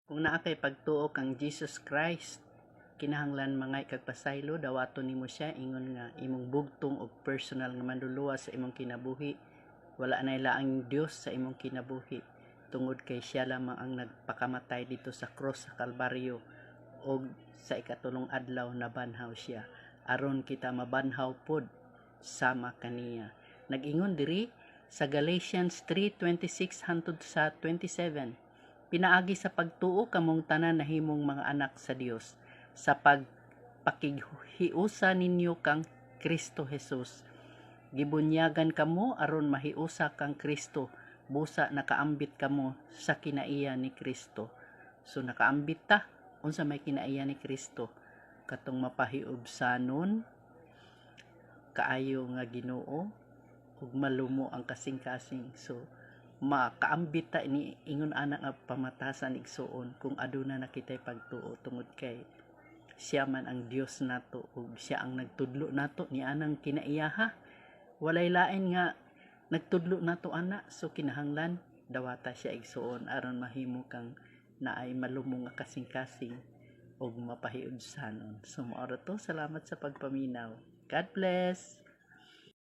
Kung naa kay pagtuo kang Jesus Christ, kinahanglan mangay kag pasaylo dawaton nimo siya ingon nga imong bugtong og personal nga manluluwas sa imong kinabuhi. Wala nay laang Dios sa imong kinabuhi tungod kay siya lamang ang nagpakamatay dito sa cross sa Kalbaryo og sa ikatulong adlaw nabanhaw siya aron kita mabanhaw pod sama kaniya. Nag-ingon diri sa Galatians 3:26 hangtod sa 27, pinaagi sa pagtuo kamong tanan nahimong mga anak sa Dios sa pagpakighiusa ninyo kang Kristo Jesus. Gibunyagan kamo aron mahiusa kang Kristo, busa nakaambit kamo sa kinaiya ni Kristo. So nakaambit ta unsa may kinaiya ni Kristo, katong mapahiubsanon kaayo nga Ginoo ug malumo ang kasing-kasing. So makaambit ta ni ingon ana nga pamatasan igsuon kung aduna na kitay pagtuo tungod kay siya man ang Dios nato ug siya ang nagtudlo nato ni anang kinaiyaha. Walay lain nga nagtudlo nato ana, so kinahanglan dawata siya igsuon aron mahimo kang naay malumong nga kasing-kasing ug mapahiudsanon. So mao ra to, salamat sa pagpaminaw. God bless.